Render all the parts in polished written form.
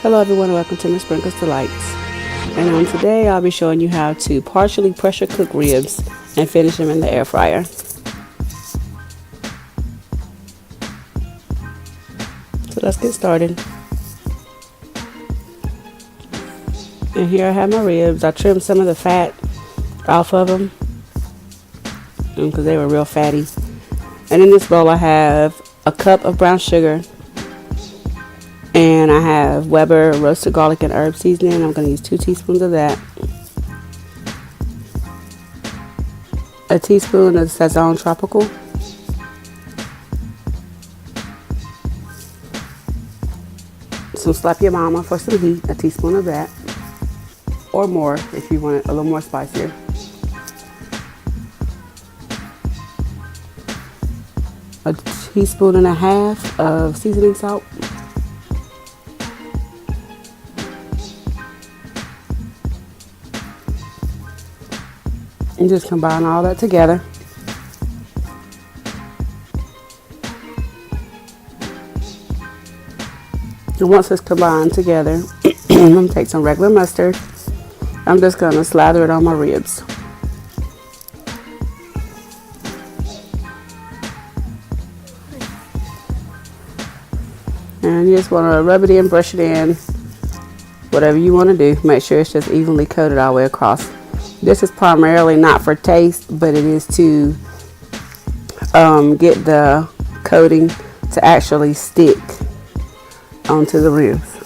Hello everyone, welcome to MsSprinkles Delights. And today I'll be showing you how to partially pressure cook ribs and finish them in the air fryer. So let's get started. And here I have my ribs. I trimmed some of the fat off of them because they were real fatty. And in this bowl I have a cup of brown sugar, and I have Weber roasted garlic and herb seasoning. I'm going to use 2 teaspoons of that. A teaspoon of Sazon Tropical. Some Slap Your Mama for some heat, a teaspoon of that. Or more if you want it a little more spicier. A teaspoon and a half of seasoning salt. And just combine all that together. And once it's combined together, I'm going to take some regular mustard. I'm just going to slather it on my ribs. And you just want to rub it in, brush it in, whatever you want to do. Make sure it's just evenly coated all the way across. This is primarily not for taste, but it is to get the coating to actually stick onto the ribs.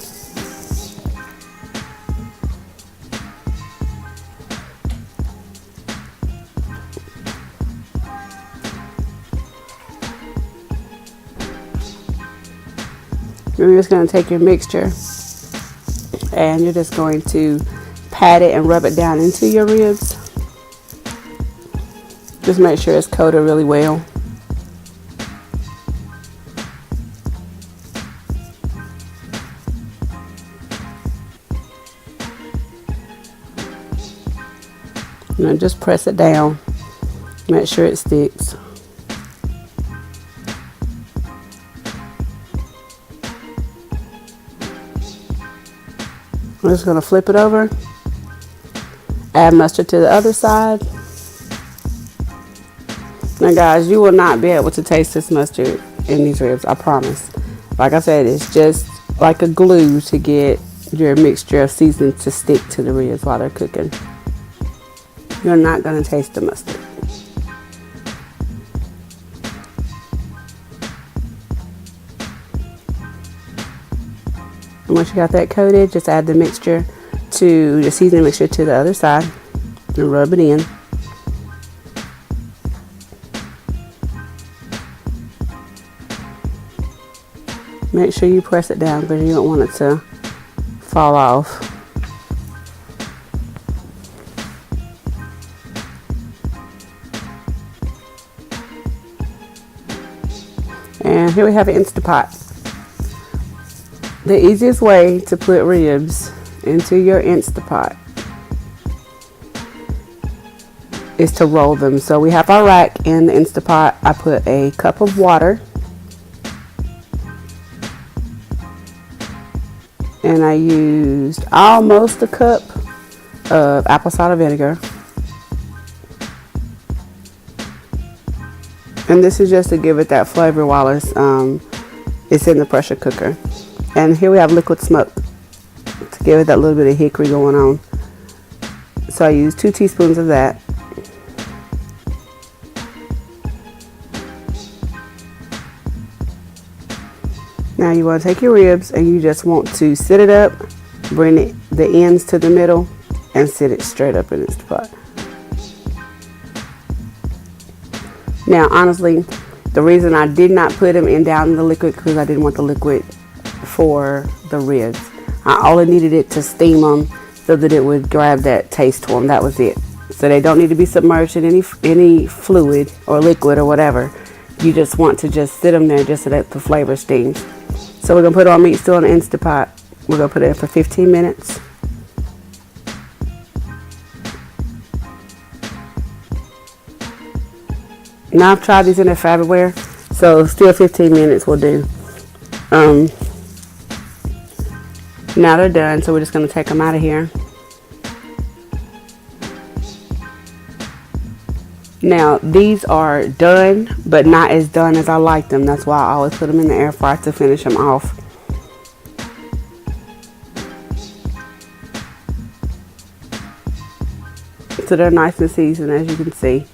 You're just going to take your mixture and you're just going to pat it and rub it down into your ribs. Just make sure it's coated really well. And then just press it down. Make sure it sticks. I'm just going to flip it over. Add mustard to the other side. Now guys, you will not be able to taste this mustard in these ribs, I promise. Like I said, it's just like a glue to get your mixture of seasoning to stick to the ribs while they're cooking. You're not going to taste the mustard. And once you got that coated, just add the mixture to the seasoning mixture to the other side and rub it in. Make sure you press it down because you don't want it to fall off. And here we have an Instapot. The easiest way to put ribs into your Instapot is to roll them. So we have our rack in the Instapot. I put a cup of water and I used almost a cup of apple cider vinegar. And this is just to give it that flavor while it's in the pressure cooker. And here we have liquid smoke to give it that little bit of hickory going on. So I use 2 teaspoons of that. Now you want to take your ribs and you just want to sit it up, bring the ends to the middle, and sit it straight up in its pot. Now honestly, the reason I did not put them down in the liquid because I didn't want the liquid for the ribs. I only needed it to steam them so that it would grab that taste to them. That was it. So they don't need to be submerged in any fluid or liquid or whatever. You just want to just sit them there just so that the flavor steams. So we're going to put our meat still in the Instapot. We're going to put it in for 15 minutes. Now I've tried these in there for everywhere, so still 15 minutes will do. Now they're done, so we're just going to take them out of here. Now these are done, but not as done as I like them. That's why I always put them in the air fryer to finish them off. So they're nice and seasoned, as you can see.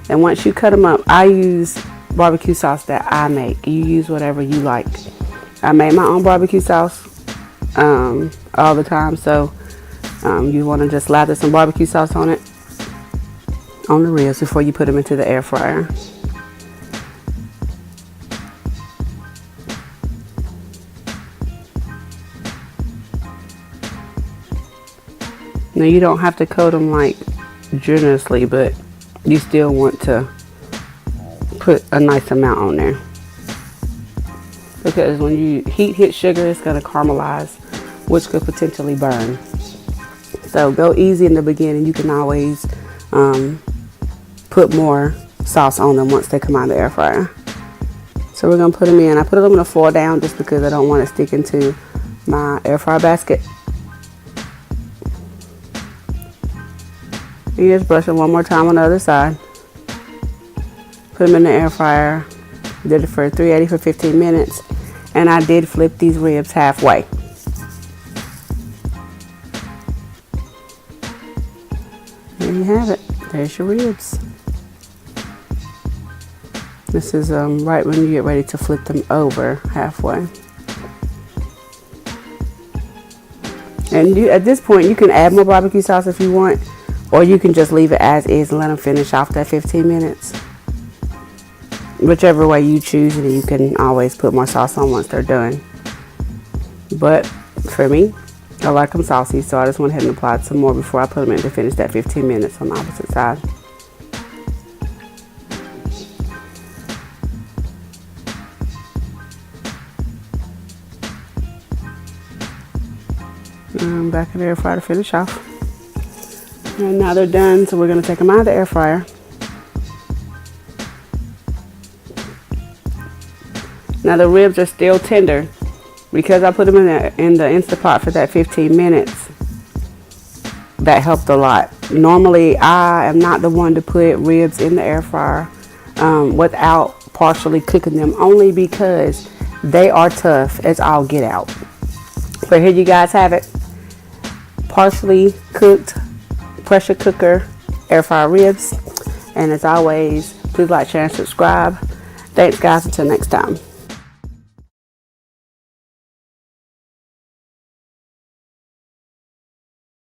And once you cut them up, I use barbecue sauce that I make. You use whatever you like. I made my own barbecue sauce all the time, so you want to just lather some barbecue sauce on it, on the ribs, before you put them into the air fryer. Now you don't have to coat them like generously, but you still want to put a nice amount on there, because when you heat hit sugar, it's going to caramelize, which could potentially burn. So go easy in the beginning. You can always put more sauce on them once they come out of the air fryer. So we're going to put them in. I put aluminum foil down just because I don't want it sticking to my air fryer basket. You just brush it one more time on the other side. Put them in the air fryer. Did it for 380 for 15 minutes. And I did flip these ribs halfway. There you have it. There's your ribs. This is right when you get ready to flip them over halfway. And at this point, you can add more barbecue sauce if you want, or you can just leave it as is and let them finish off that 15 minutes. Whichever way you choose, and you can always put more sauce on once they're done. But for me, I like them saucy, so I just went ahead and applied some more before I put them in to finish that 15 minutes on the opposite side. Back in the air fryer to finish off. And now they're done, so we're going to take them out of the air fryer. Now the ribs are still tender because I put them in the Instant Pot for that 15 minutes. That helped a lot. Normally, I am not the one to put ribs in the air fryer without partially cooking them, only because they are tough as all get out. But here you guys have it. Partially cooked pressure cooker air fryer ribs. And as always, please like, share, and subscribe. Thanks guys, until next time.